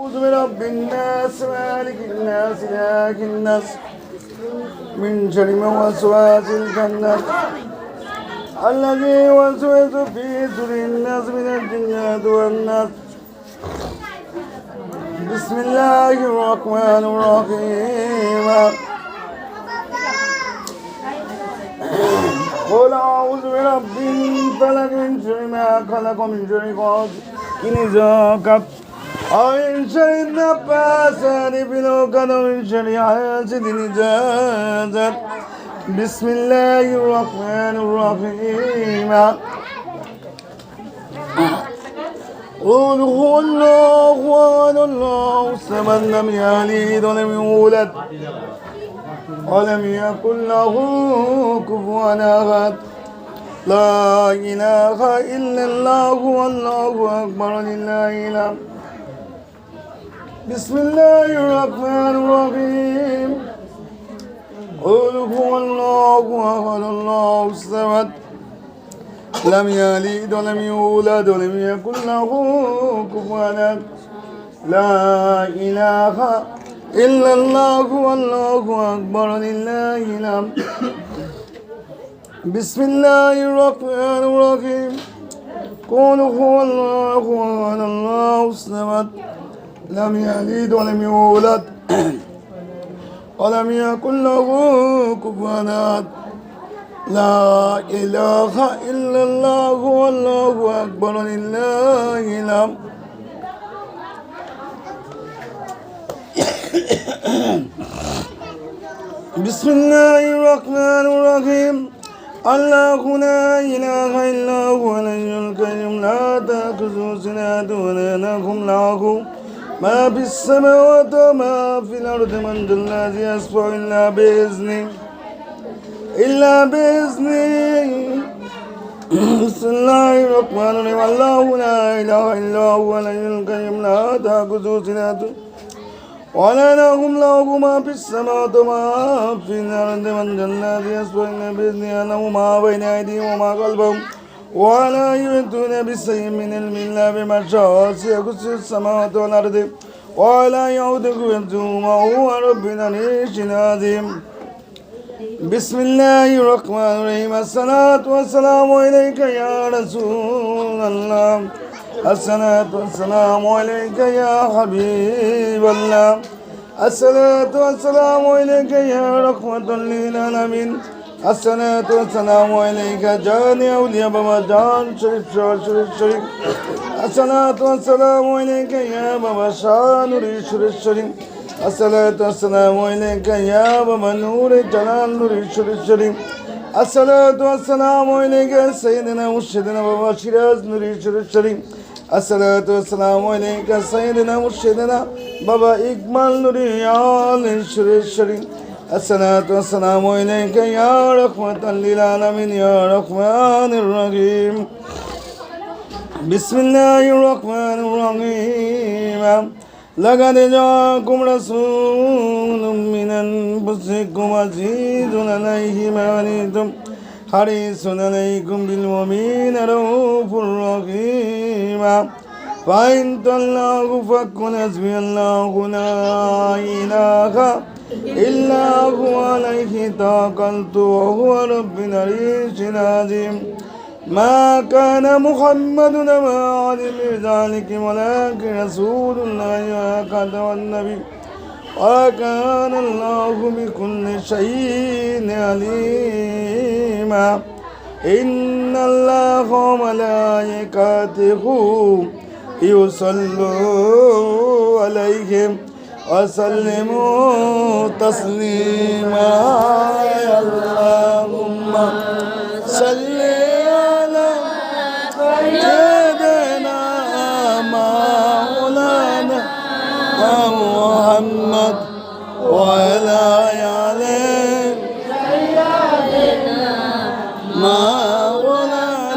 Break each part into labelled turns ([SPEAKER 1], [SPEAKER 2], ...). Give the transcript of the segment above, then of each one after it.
[SPEAKER 1] أعوذ برب الناس مالك الناس إله الناس من شر وسواس الخناس الذي يوسوس في صدور الناس من الجنة والناس. بسم الله الرحمن الرحيم. قل أعوذ برب الفلق من شر ما خلق من شر غاسق إذا وقب ومن شر النفاثات في العقد ومن شر حاسد إذا حسد. بسم الله الرحمن الرحيم. قل هو الله أحد الله الصمد لم يلد ولم يولد ولم يكن له كفوا أحد. لا إله إلا الله والله أكبر لله الحمد. بسم الله الرحمن الرحيم. قل هو الله أحد الله الصمد لم يلد ولم يولد ولم يكن له كفوا أحد. لا إله إلا الله والله أكبر لله الحمد. بسم الله الرحمن الرحيم. قل هو الله أحد الله الصمد لم يلد ولم يولد ولم يكن له كفوا أحد. لا إله إلا الله والله أكبر لله الحمد. بسم الله الرحمن الرحيم. الله لا إله إلا هو الحي القيوم لا تأخذه سنة ولا نوم له ما في السماوات وما في الأرض من ذا الذي يشفع إلا بإذنه بسم الله الرحمن الرحيم. الله لا إله إلا هو الحي القيوم لا تأخذه سنة ولا نوم له ما في السماوات وما في الأرض من ذا الذي يشفع إلا بإذنه يعلم ما بين أيديهم وما خلفهم ولا يحيطون بشيء من علمه إلا بما شاء وسع كرسيه السماوات والأرض ولا يؤوده حفظهما وهو رب العرش العظيم. بسم الله الرحمن الرحيم. الصلاة والسلام عليك يا رسول الله. الصلاة والسلام عليك يا حبيب الله. الصلاة والسلام عليك يا رحمة للعالمين. الصلاة والسلام عليك جان أولياء بابا جان شريف شريف. الصلاة والسلام عليك يا بابا شاه نوري شريف. الصلاة والسلام عليك يا بابا نور جلال نوري شريف. الصلاة والسلام عليك سيدنا مرشدنا بابا شيراز نوري شريف. الصلاة والسلام عليك سيدنا مرشدنا بابا إكمال نوري آل شريف. الصلاة والسلام عليك يا رحمة للعالمين يا رحمن الرحيم. بسم الله الرحمن الرحيم. لقد جاءكم رسول من أنفسكم عزيز عليه ما عنتم حريص عليكم بالمؤمنين رؤوف رحيم. فإن تولوا فقل حسبي الله لا إله إلا هو عليه توكلت وهو رب العرش العظيم. ما كان محمد أبا أحد من ذلكم ولكن رسول الله وخاتم النبي وكان الله بكل شيء عليما. إن الله وملائكته يصلون عليهم وسلموا تسليما. اللهم صل على سيدنا مولانا محمد وعلى آل سيدنا مولانا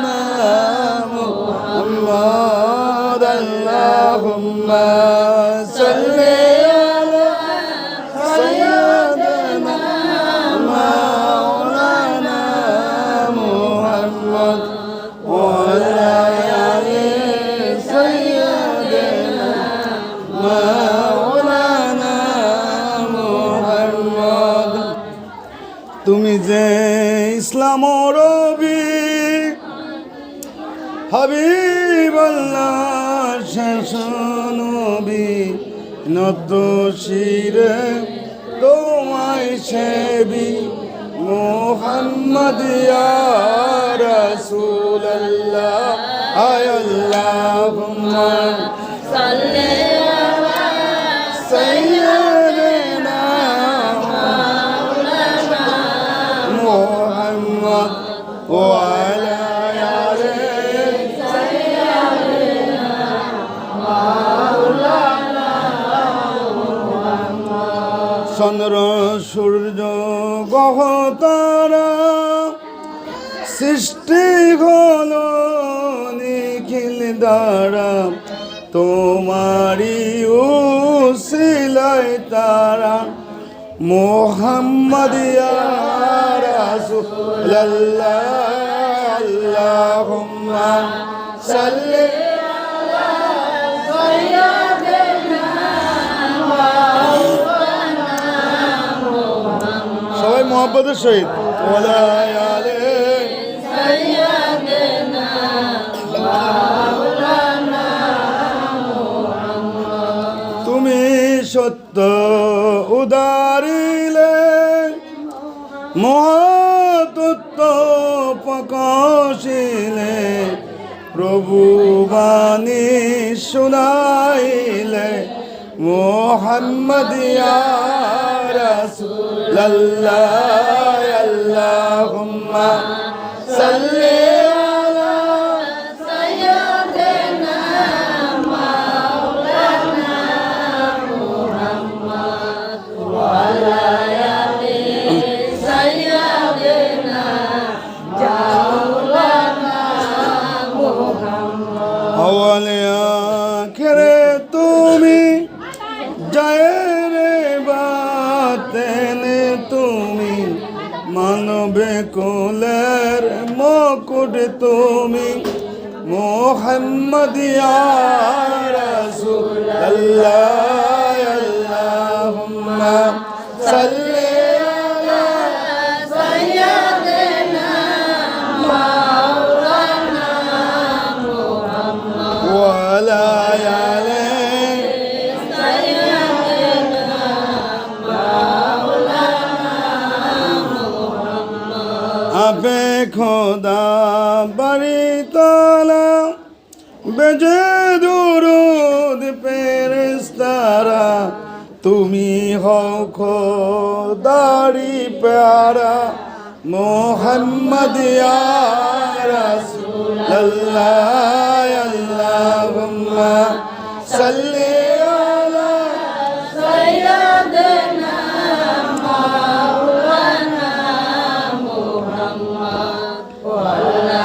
[SPEAKER 1] محمد. اللهم صل على سيدنا مولانا محمد وعلى آل سيدنا محمد. কামরবি হাবিবাল্লাহ শেষ নবী নত শিরে তোমায় সেবি মুহাম্মদ ইয়া রাসূলুল্লাহ আল্লাহুম্মা সাল্লি আলা সাইয়্যিদিনা মাওলানা মুহাম্মদ ওয়া আলা আলি সাইয়্যিদিনা মাওলানা মুহাম্মদ চন্দ্র সূর্য গ্রহ তারা সৃষ্টি হলো নিখিল দ্বারা তোমারি উসিলায় তারা মুহাম্মদ ইয়া রাসূলুল্লাহ আল্লাহুম্মা সাল্লি আলা সাইয়্যিদিনা মাওলানা মুহাম্মদ সবাই মুহাম্মদের সহিত ওয়ালা আলি সাইয়্যিদিনা মাওলানা মুহাম্মদ তুমি সত্য উদারিলে মহত্ত্ব প্রকাশিলে প্রভু বাণী শুনাইলে মুহাম্মদ ইয়া রাসূলুল্লাহ আল্লাহুম্মা সাল্লি আলা সাইয়্যিদিনা মাওলানা মুহাম্মদ ওয়া আলা আলি সাইয়্যিদিনা মাওলানা মুহাম্মদ আওয়ালে আখিরে তুমি জাহেরে বাতেনে তুমি মানবে কোলের মুকুট তুমি মুহাম্মদ ইয়া রাসূলুল্লাহ আল্লাহুম্মা সাল্লি আলা সাইয়্যিদিনা মাওলানা মুহাম্মদ ওয়া আলা আলি সাইয়্যিদিনা মাওলানা মুহাম্মদ আপে খোদা বাড়ি তালা বেজে দুরুদ ফেরেশতারা তুমি হও খোদারি প্যারা মুহাম্মদ ইয়া রাসূলুল্লাহ আল্লাহুম্মা সাল্লি আলা সাইয়্যিদিনা মাওলানা মুহাম্মদ ওয়া আলা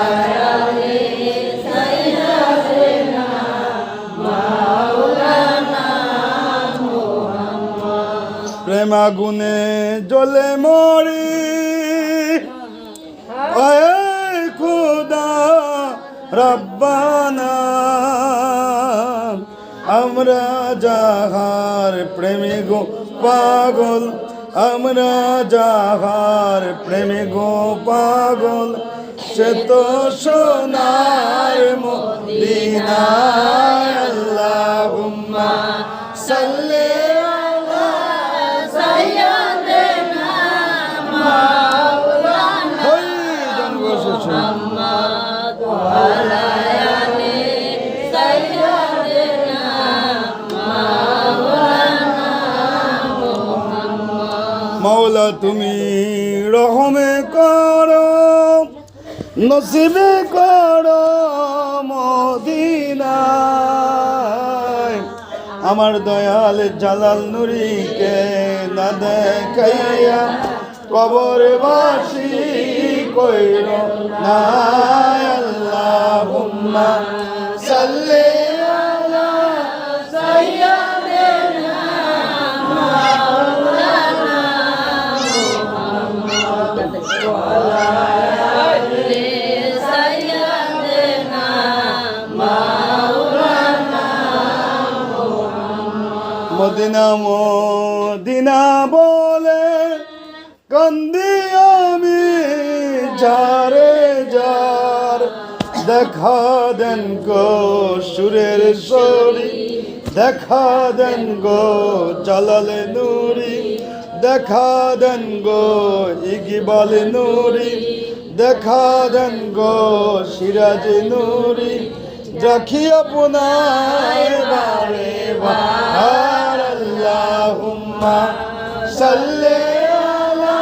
[SPEAKER 1] আলি সাইয়্যিদিনা মাওলানা মুহাম্মদ প্রেম আগুনে জ্বলে মরি আয়ে খোদা রব্বানা আমরা যাহার প্রেমে গো পাগল আমরা যাহার প্রেমে গো পাগল সে তো সোনার মদিনা আল্লাহুম্মা সাল্লি আলা সাইয়্যিদিনা মাওলানা মুহাম্মদ ওয়া আলা আলি সাইয়্যিদিনা মাওলানা মুহাম্মদ মাওলা তুমি রহমে করো নসিবে করো মদিনায় আমার দয়াল জালাল নুরিকে না দেখাইয়া কবরবাসী কইরো না আল্লাহুম্মা সাল্লি আলা সাইয়্যিদিনা মাওলানা মুহাম্মদ ওয়া আলা আলি সাইয়্যিদিনা মাওলানা মুহাম্মদ মদিনা মদিনা বলে কান্দি আমি সারে যার দেখা দেন গো সুরের সরি দেখা দেন গো জালালে নুরি দেখা দেন গো ইকবালে নুরি দেখা দেন গো সিরাজে নুরি রাখি আপনার বারে বার আল্লাহুম্মা সাল্লি আলা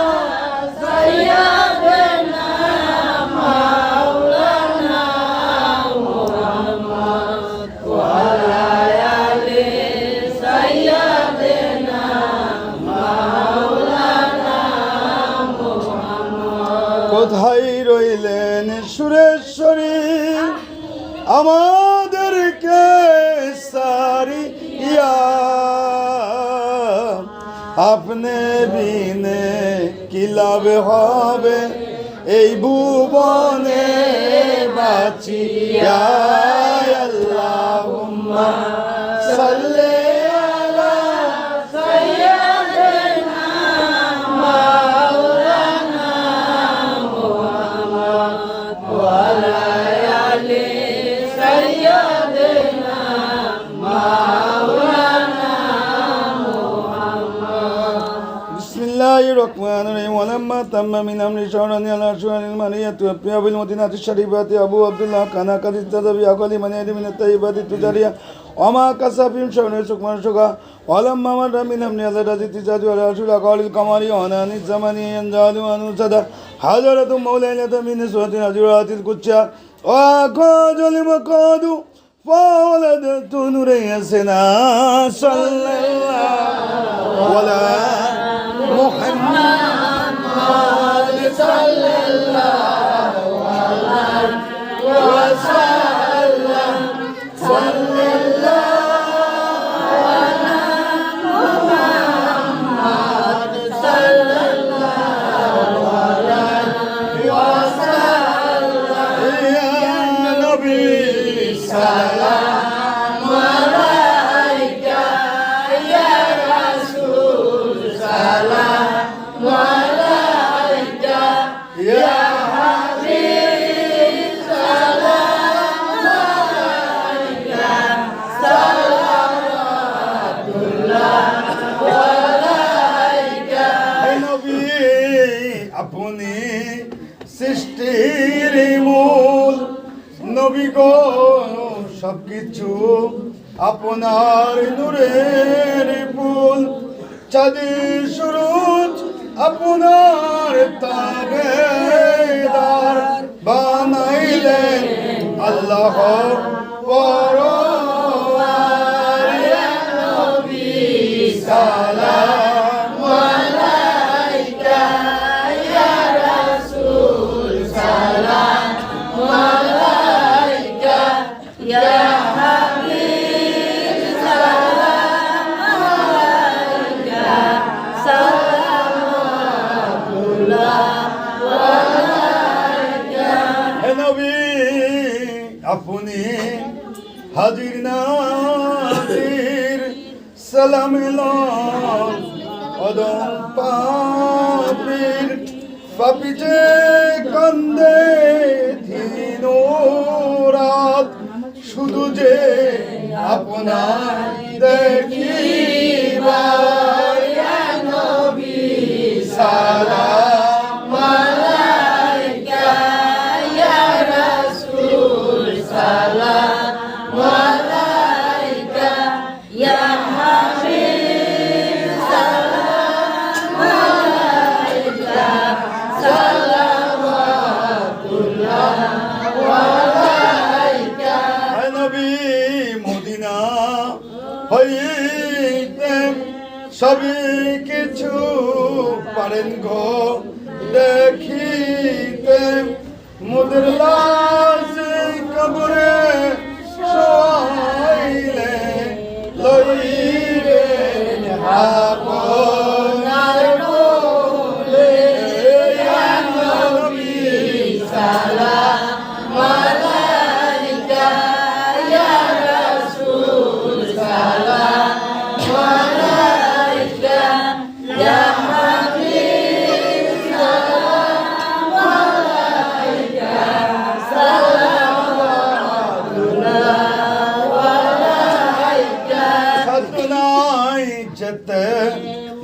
[SPEAKER 1] সাইয়্যিদিনা মাওলানা মুহাম্মদ ওয়া আলা আলি সাইয়্যিদিনা মাওলানা মুহাম্মদ। কোথায় রইলেন সুরেশ্বরী আমাদেরকে সারিয়া আপনি বিনে কি লাভ হবে এই ভুবনে বাঁচিয়া আল্লাহুম্মা সাল্লি আলা সাইয়্যিদিনা মাওলানা মুহাম্মদ ওয়া আলা আলি সাইয়্যিদিনা মাওলানা মুহাম্মদ। বিসমিল্লাহির রহমানির রহিম। ওয়ালাম্মা তাম্মা মিন আমরি শাহরানি আলা শাহরিল মানিয়াতি ওয়া ফিয়া বিল মদিনাতি শরীফাতি আবু আব্দুল্লাহ কানা কাদিস তাদাবি আকালি মানিয়াতি মিন তাইয়িবাতি তুজারিয়া ওয়া মা কাসাবিম শাহরি সুকমান সুগা ওয়ালাম্মা মাররা মিন আমনি আলা রাজি তিজাদি ওয়া রাসূল আকালিল কামারি ওয়া আনানি জামানি ইয়ানজালু আনু সাদা হাজারাতু মাওলানাতা মিন সুরাতিল হাজরাতিল কুচ্চা ওয়া কাজল মাকাদু فولدت نريسنا صلى الله على محمد صلى الله عليه وسلم صلى الله على محمد صلى الله عليه وسلم يا نبي سلام عليك يا رسول سلام عليك يا حبيب سلام عليك صلوات الله عليك হে নবী আপনি সৃষ্টির মূল নবী গো সবকিছু আপনার নূরের ফুল চাঁদের সূরজ আপনার তাবেদার বানাইলেন আল্লাহ পরওয়ার ইয়া নবী সালাম আলাইকা ইয়া রাসূল সালাম আলাইকা ইয়া হাবিব সালাম আলাইকা সালাওয়াতুল্লাহ আলাইকা। হে নবী আপনি হাজির নাজির সালাম লন অদম পাপির পাপি যে কান্দে দিন রাত শুধু যে আপনার দেখিবার ইয়া নবী সালাম আলাইকা ইয়া রাসূল সালাম আলাইকা ইয়া হাবিব সালাম আলাইকা সালাওয়াতুল্লাহ আলাইকা। হে নবী মদিনা হইতে সবই কিছু পারেন গো দেখিতে মোদের লাশ কবরে শোয়াইলে লইবেন আপনার কোলে ইয়া নবী সালাম আলাইকা ইয়া রাসূল সালাম আলাইকা ইয়া হাবিব সালাম নাই যেতে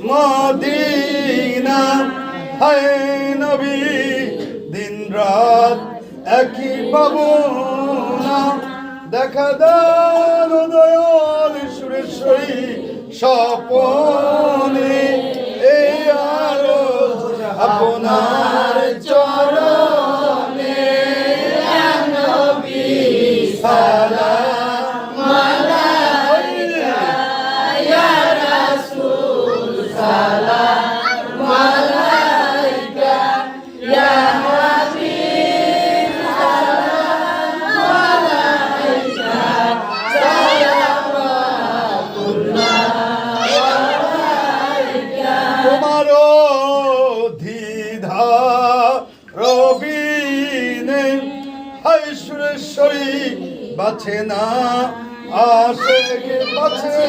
[SPEAKER 1] মদিনা, হায় নবী দিন রাত একই পাবনা, দেখা দেন দয়াল সুরেশ্বরী স্বপনে, এই আরজ আপনার চরণে, ইয়া নবী সালাম আলাইকা, ইয়া রাসূল সালাম আলাইকা, ইয়া হাবিব সালাম আলাইকা, সালাওয়াতুল্লাহ আলাইকা। তোমারও দ্বিধা রবিনে, হায় সুরেশ্বরী বাছে না আশিক বাছে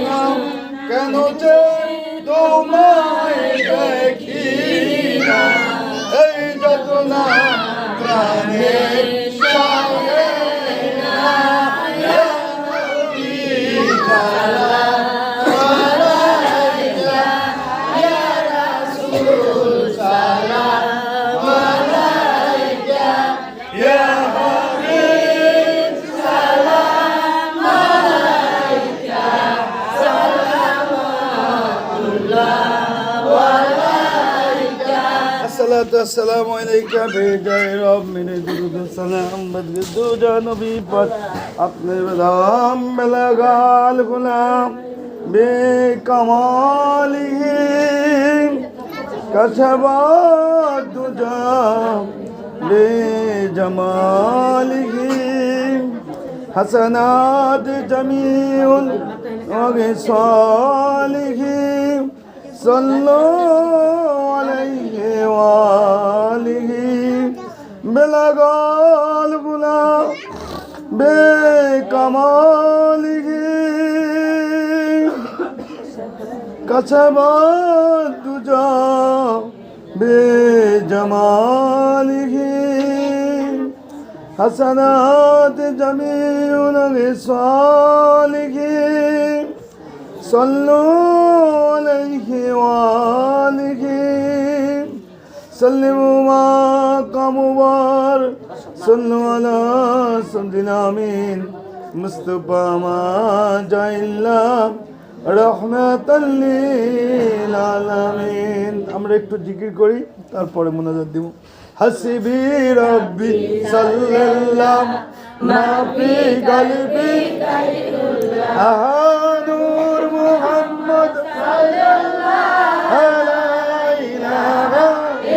[SPEAKER 1] না, কেন যে তোমায় দেখি না, এই যত না প্রাণে সহে না, ইয়া নবী সালাম আলাইকা, ইয়া রাসূল সালাম আলাইকা, ইয়া হাবিব সালাম আলাইকা, সালাওয়াতুল্লাহ আলাইকা। আসসালাতু আসসালামু আলাইকা বেজায় রব মেরে দুরুদ সালাম বদগু যা নবী পাক আপনে বদাম বলগাল গুলাম বে কমালিহি, কশবাত দুজা বে জমালিহি, হাসানাত জমিউল ওয়াগিসালিহি, সাল্লু আলাইহি ওয়ালিহি, বেলাগাল গুলাম বে কামালিহি, কসবাত দুজা বে জামালিহি, হাসানাত জামিউল সালিহি, সাল্লু আলাইহি ওয়ালিহি, সাল্লিমু মা কামুবার, সাল্লু আলা সাইয়্যিদিনা আমিন, মুস্তাফা মা জাইল্লা রহমাতাল লিল আলামিন। আমরা একটু জিকির করি, তারপরে মুনাজাত দিব। হাসবি রব্বি সাল্লাল্লাহু মা ফি কলবি আহাদুর মুহাম্মদ সাল্লাল্লাহু আলাইহি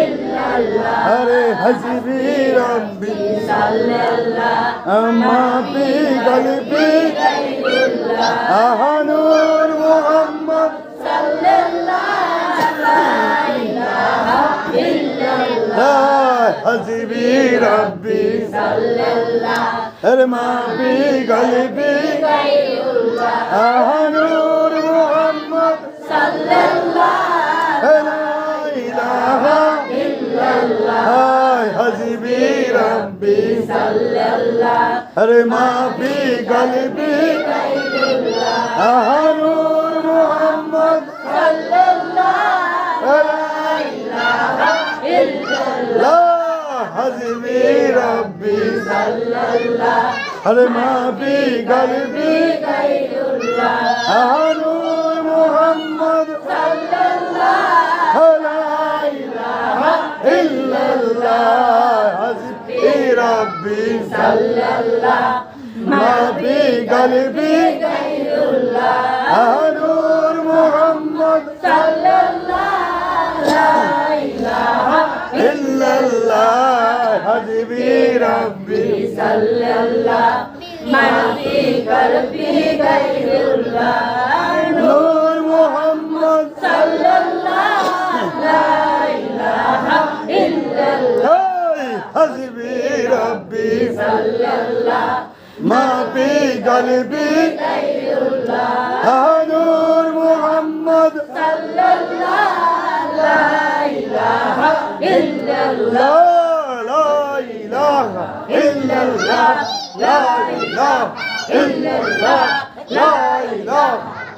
[SPEAKER 1] ইল্লাল্লাহ, আরে হাসবি রব্বি সাল্লাল্লাহু মা ফি কলবি আহাদুর মুহাম্মদ সাল্লাল্লাহু ইল্লাল্লাহ, হাসবি রব্বি সাল্লাল্লাহু মা ফি কলবি আহাদুর মুহাম্মদ সাল্লাল্লাহু ইল্লাল্লাহ, হাসবি রব্বি সাল্লাল্লাহু মা ফি কলবি আহাদুর মুহাম্মদ সাল্লাল্লাহু ইল্লাল্লাহ, হাসবি রব্বি সাল্লাল্লাহু মা ফি কলবি আহাদুর মুহাম্মদ সাল্লাল্লাহু ইল্লাল্লাহ, হাসবি রব্বি সাল্লাল্লাহু মা ফি কলবি আহাদুর মুহাম্মদ সাল্লাল্লাহু ইল্লাল্লাহ, হাসবি রব্বি সাল্লাল্লাহু মা ফি কলবি নূর মুহাম্মদ সাল্লাল্লাহু ইল্লাল্লাহ, হাসবি রব্বি সাল্লাল্লাহু মা ফি কলবি আহাদুর মুহাম্মদ সাল্লাল্লাহু ইল্লাল্লাহ, লা ইলাহা ইল্লাল্লাহ, লা ইলাহা ইল্লাল্লাহ, লা ইলাহা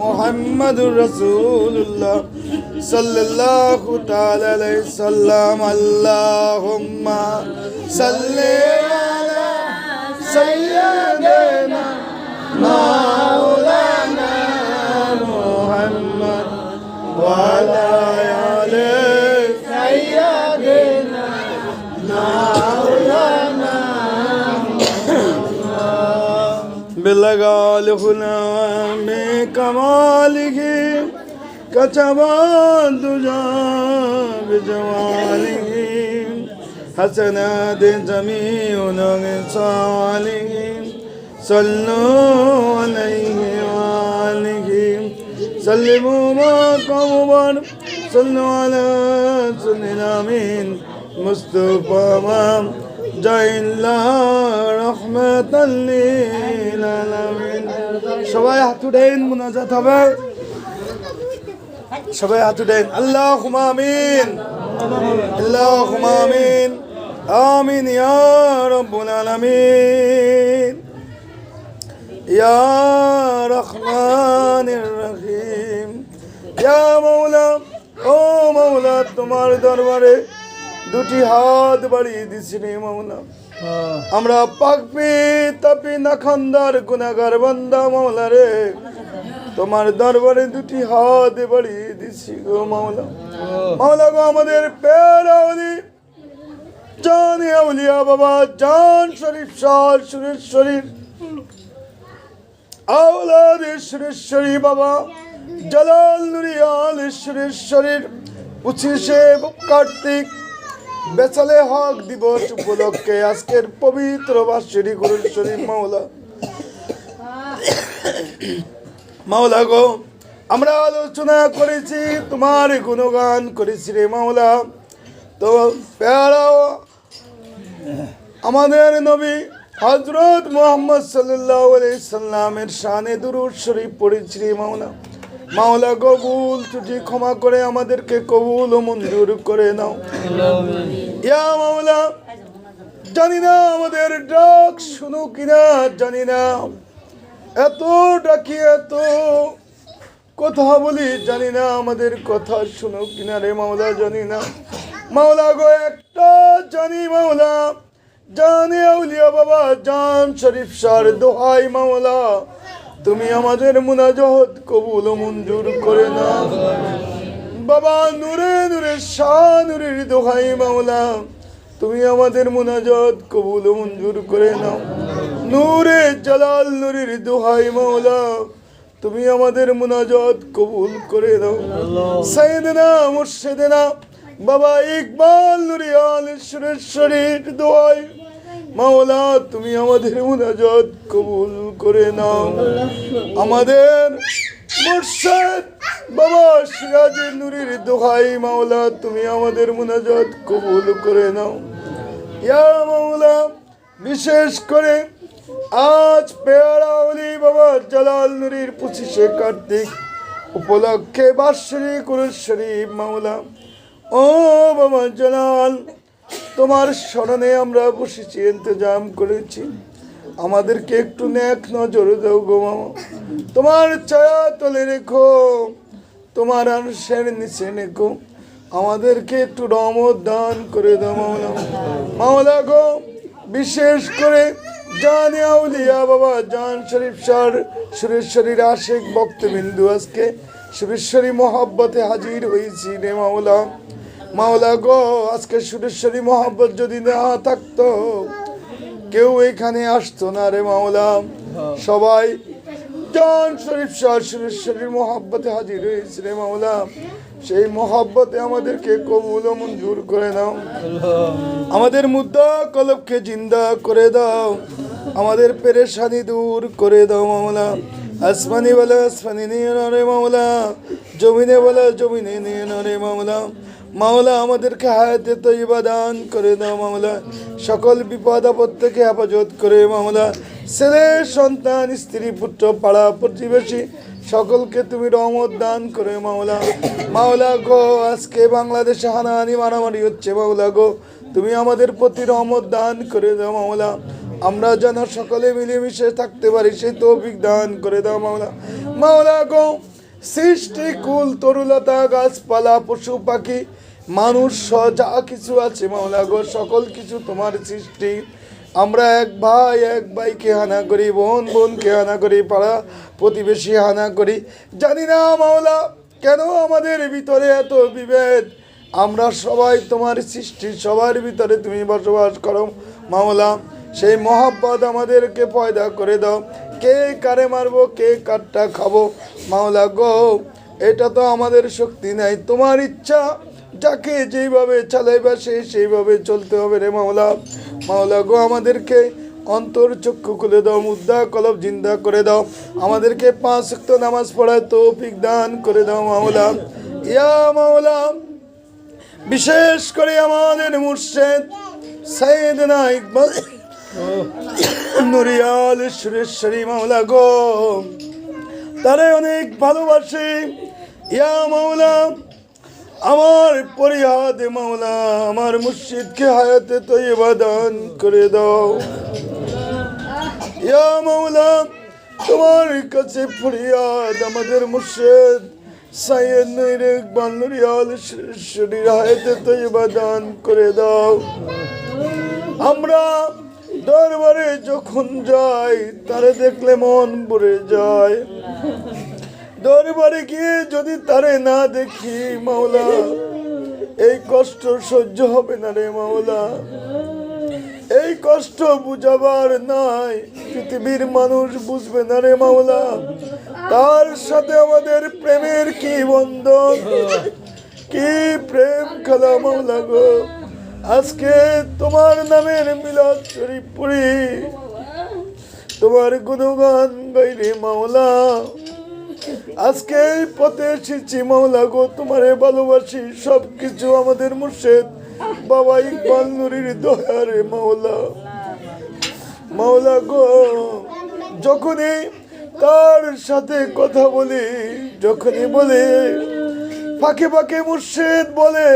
[SPEAKER 1] মুহাম্মাদুর রাসূলুল্লাহ সাল্লাল্লাহু তাআলা আলাইহি সাল্লাম আল্লাহুম্মা সাল্লি আলা সাইয়্যিদিনা মাওলানা মুহাম্মদ ওয়া আলা আলি সাইয়্যিদিনা মাওলানা বিলগাল হুলামে কমালিহি كتبان دجا بجواله حسنات جميع صالح صلوا عليه وآله سلموا ما قومر صلوا على سيدنا من مصطفى ما جاء الله رحمة للعالمين সবাই হাত উঠান মুনাজাত হবে সবাই হাত উঠান আল্লাহুম্মা আমিন আল্লাহুম্মা আমিন আমিন ইয়া রাব্বুল আলামিন ইয়া রহমানির রহিম ইয়া মাওলা ও মাওলা তোমার দরবারে দুটি হাত বাড়িয়ে দিছি রে মাওলা আমরা পাকপি তাপি নাখানদার গুনাহগার বান্দা মাওলা রে তোমার দরবারে দুটি হাত বাড়িয়ে দিছি গো মাওলা মাওলা গো আমাদের পেরাওলি জান আউলিয়া বাবা জান শরীফ শাহ শরীফ আওলাদ শরীফ বাবা জালাল নুরিয়াল শরীফ 25 কার্তিক বেচালে হক দিবস উপলক্ষে আজকের পবিত্র বার্ষিকী কুরআন শরীফ মাওলা, মাওলা গো আমরা আলোচনা করেছি, তোমার গুণগান করেছি রে মাওলা। তো প্যারা আমাদের নবী হযরত মুহাম্মদ সাল্লাল্লাহু আলাইহি সাল্লামের শানে দুরূদ শরীফ পড়েছি রে মাওলা। মাওলা গো ভুল ত্রুটি ক্ষমা করে আমাদেরকে কবুল ও মঞ্জুর করে নাও ইয়া মাওলা। জানি না আমাদের ডাক শুনো কিনা, জানি না এত ডাকি এত কথা বলি, জানি না আমাদের কথা শুনো কিনা রে মাওলা, জানি না মাওলা গো। একটা জানি মাওলা, জানে আউলিয়া বাবা জান শরীফ শাহর দোহাই মাওলা, তুমি আমাদের মুনাজাত কবুল ও মঞ্জুর করে নাও বাবা। নূরে নূরে শাহ নূরের দোহাই মাওলা, তুমি আমাদের মুনাজাত কবুল ও মঞ্জুর করে নাও। নূরে জালাল নূরের দোহাই মাওলা, তুমি আমাদের মুনাজাত কবুল করে নাও। সাইয়েদনা মুর্শিদেনা বাবা ইকবাল নুরিয়াল সুরেশ্বরীর দোহাই মাওলা, তুমি আমাদের মুনাজাত কবুল করে নাও। আমাদের মুর্শিদ বাবা সিরাজের নূরের দোহাই মাওলা, তুমি আমাদের মুনাজাত কবুল করে নাও ইয়া মাওলা। বিশেষ করে আজ পেয়ারা ওলি বাবা জালাল নূরের 25শে কার্তিক উপলক্ষে বার্ষিকী কুরআন শরীফ মাওলা, ও বাবা জালাল তোমার স্মরণে আমরা বসেছি, ইন্তজাম করেছি, আমাদেরকে একটু নেক নজর দাও গো মামা। তোমার ছায়া তলে রেখো, তোমার আরশের নিচে রেখো, আমাদেরকে একটু রহমত দান করে দাও মাওলা। মাওলা গো বিশেষ করে জানে আউলিয়া বাবা জান শরীফ শাহর সুরেশ্বরীর আশিক ভক্তবিন্দু আজকে সুরেশ্বরী মহব্বতে হাজির হয়েছি রে মাওলা। মাওলা গো আজকে সুরেশ্বরী মহব্বত যদি না থাকতো কেউ এখানে আসতো না রে মাওলা। সবাই জান শরীফ শাহ সুরেশ্বরীর মহব্বতে হাজির হয়েছে রে মাওলা, সেই মহব্বতে আমাদেরকে কবুল ও মঞ্জুর করে নাও। আমাদের মুদ্দা কলবকে জিন্দা করে দাও, আমাদের পেরেশানি দূর করে দাও মাওলা। আসমানি বলা আসমানি নিয়ে নাও রে মাওলা, জমিনে বলা জমিনে নিয়ে নাও রে মাওলা। মাওলা আমাদেরকে হায়াতে তৈবা দান করে দাও মাওলা, সকল বিপদ আপদ থেকে হেফাজত করে মাওলা। ছেলে সন্তান স্ত্রী পুত্র পাড়া প্রতিবেশী সকলকে তুমি রহমত দান করে মাওলা। মাওলা গো আজকে বাংলাদেশে হানাহানি মারামারি হচ্ছে মাওলা গো, তুমি আমাদের প্রতি রহমত দান করে দাও মাওলা। আমরা যেন সকলে মিলেমিশে থাকতে পারি সেই তৌফিক দান করে দাও মাওলা। মাওলা গো সৃষ্টি কুল তরুলতা গাছপালা পশু পাখি মানুষ যা কিছু আছে মাওলা গো সকল কিছু তোমার সৃষ্টি। আমরা এক ভাইকে হানা করি, বোন বোনকে হানা করি, পাড়া প্রতিবেশী হানা করি, জানি না মাওলা কেন আমাদের ভিতরে এত বিভেদ। আমরা সবাই তোমার সৃষ্টি, সবার ভিতরে তুমি বসবাস করো মাওলা। সেই মহব্বত আমাদেরকে পয়দা করে দাও, কে কারে মারবো কে কারটা খাবো মাওলা গো এটা তো আমাদের শক্তি নাই, তোমার ইচ্ছা যাকে যেইভাবে চালাইবা সেইভাবে চলতে হবে রে মাওলা। মাওলা গো আমাদেরকে অন্তর চক্ষু খুলে দাও, মুদ্রা কলব জিন্দা করে দাও, আমাদেরকে 5 ওয়াক্ত নামাজ পড়ার তৌফিক দান করে দাও মাওলা। ইয়া মাওলা বিশেষ করে আমাদের মুর্শিদ সাইয়েদনা ইকবাল নুরিয়াল সুরেশ্বরী মাওলা গো তারে অনেক ভালোবাসি ইয়া মাওলা। আমার পরিহাদে মাওলা আমার মুর্শিদকে হায়াতে তৈবা দান করে দাও ইয়া মাওলা। তোমার কাছে ফরিয়াদ আমাদের মুর্শিদ সাইয়েদ নূর ইকবাল নুরিয়াল সুরেশ্বরীর হায়াতে তৈবা দান করে দাও। আমরা দরবারে যখন যাই তারে দেখলে মন ভরে যায়, দরবারে গিয়ে যদি তারে না দেখি মাওলা এই কষ্ট সহ্য হবে না রে মাওলা। এই কষ্ট বুঝাবার নাই, পৃথিবীর মানুষ বুঝবে না রে মাওলা। তার সাথে আমাদের প্রেমের কি বন্ধন, কি প্রেম খেলা মাওলা গো। আজকে তোমার নামের মিলাদ শরীফ পড়ি, তোমার গুণগান গাইলে মাওলা। আজকে এই পথে এসেছি মাওলা গো, তোমারে ভালোবাসি। সবকিছু আমাদের মুর্শিদ বাবা ইকবাল নুরির দয়ারে মাওলা। মাওলা গো, যখনই তার সাথে কথা বলি, যখনই বলে ফাঁকে ফাঁকে মুর্শিদ বলে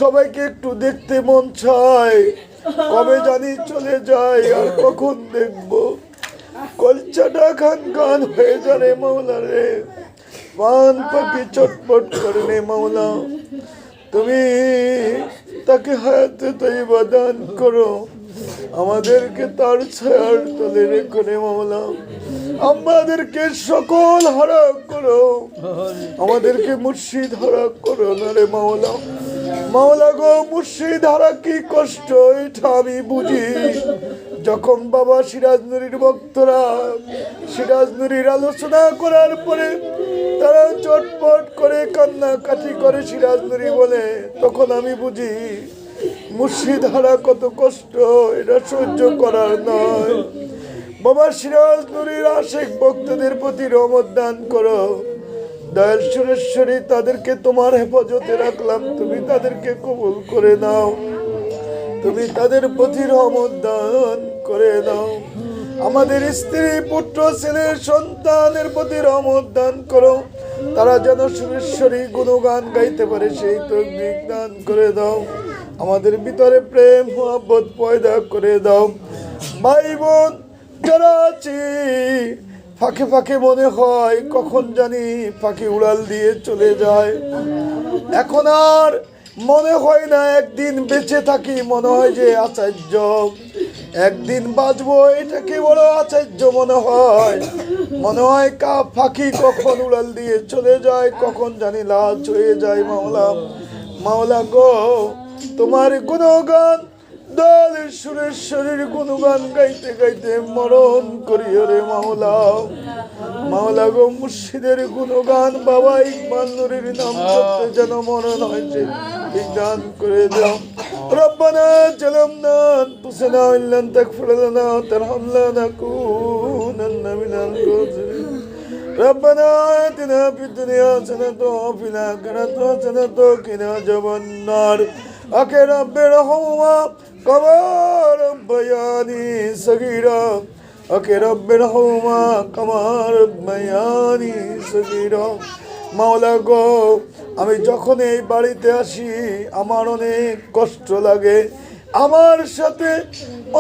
[SPEAKER 1] সবাইকে একটু দেখতে মন চায়, কবে জানি চলে যায় আর কখন দেখবো। কলচাটা খান খান হয়ে যারে মাওলা রে, পান পাখি চটপট করে নে মাওলা। তুমি তাকে হায়াতে তৈবা দান করো, আমাদেরকে তার ছায়ার তলে রেখো রে মাওলা। আমাদেরকে সকল হারা করো, আমাদেরকে মুর্শিদ হারা করো না রে মাওলা। মাওলা গো, মুর্শিদ হারা কি কষ্ট এটা আমি বুঝি। যখন বাবা সিরাজ নুরির ভক্তরা সিরাজ নুরির আলোচনা করার পরে তারা চটপট করে কান্নাকাটি করে সিরাজ নুরি বলে, তখন আমি বুঝি মুর্শিদ হারা কত কষ্ট, এটা সহ্য করার নয়। বাবা সিরাজ নুরির আশিক ভক্তদের প্রতি রহমত দান করো দয়াল সুরেশ্বরী। তাদেরকে তোমার হেফাজতে রাখলাম, তুমি তাদেরকে কবুল করে নাও, তুমি তাদের প্রতি রহমত দান করে দাও। আমাদের স্ত্রী পুত্র ছেলে সন্তানের প্রতি রহমত দান করো, তারা যেন সুরেশ্বরী গুণগান গাইতে পারে সেই তৌফিক দান করে দাও। আমাদের ভিতরে প্রেম মোহাব্বত পয়দা করে দাও। ভাই বোন যারা আছি, ফাঁকে ফাঁকে মনে হয় কখন জানি পাখি উড়াল দিয়ে চলে যায়। এখন আর মনে হয় না একদিন বেঁচে থাকি, মনে হয় যে আচার্য একদিন বাঁচবো, এটাকে বড় আচার্য মনে হয়। মনে হয় পাখি কখন উড়াল দিয়ে চলে যায়, কখন জানি লাশ হয়ে যায়। মাওলা, মাওলা গো, তোমার গুণগান দয়াল সুরেশ্বরীর গুণগান গাইতে গাইতে মরণ করি রে মাওলা। মাওলা গো, মুর্শিদের গুণগান বাবা ইকবাল নুরির নাম করতে যেন মরণ হয়েছে, দান করে দাও। রব্বানা জালামনা আনফুসানা ওয়া ইল্লাম তাগফির লানা ওয়া তারহামনা লানাকুনান্না মিনাল খাসিরিন। রব্বানা আতিনা ফিদ দুনিয়া হাসানাতাও ওয়া ফিল আখিরাতি হাসানাতাও ওয়া কিনা আযাবান্নার। আকে রব্বির রহমা কামা রাব্বায়ানি সগীরা, আকে রব্বির রহমা কামা রাব্বায়ানি সগীরা। মাওলা গো, আমি যখন এই বাড়িতে আসি আমার অনেক কষ্ট লাগে। আমার সাথে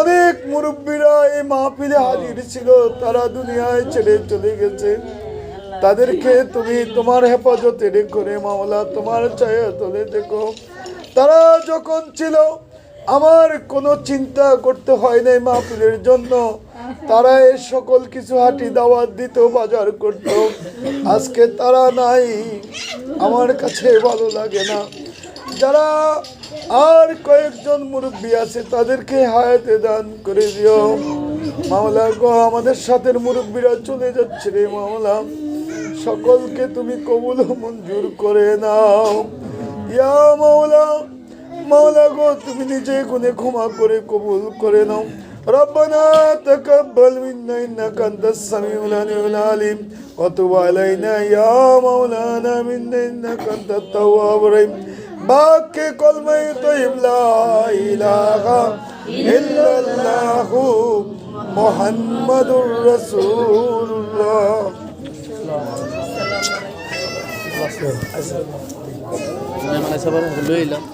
[SPEAKER 1] অনেক মুরব্বীরা এই মাহফিলে হাজির ছিল, তারা দুনিয়ায় ছেড়ে চলে গেছে। তাদেরকে তুমি তোমার হেফাজতে রেখো রে মাওলা, তোমার ছায়া তলে দেখো। তারা যখন ছিল আমার কোনো চিন্তা করতে হয় নাই মাহফিলের জন্য, তারা এই সকল কিছু হাঁটি দাওয়াত দিত, বাজার করত। আজকে তারা নাই, আমার কাছে ভালো লাগে না। যারা আর কয়েকজন মুরব্বী আছে তাদেরকে হায়াতে দান করে দিও মাওলা গো। আমাদের সাথে মুরব্বীরা চলে যাচ্ছে রে মাওলা, সকলকে তুমি কবুল মঞ্জুর করে নাও ইয়া মাওলা। মাওলা গো, তুমি নিজে গুনে ক্ষমা করে কবুল করে নাও। রব্বানা তাকাব্বাল মিন্না ইন্নাকা আনতাস সামিউল আলিম ওয়া তুব আলাইনা ইয়া মাওলানা ইন্নাকা আনতাত তাওয়াবুর রহিম। বাকে কলমে তৈয়ব লা ইলাহা ইল্লাল্লাহু মুহাম্মাদুর রাসূলুল্লাহ।
[SPEAKER 2] মানে সবার লইলাম।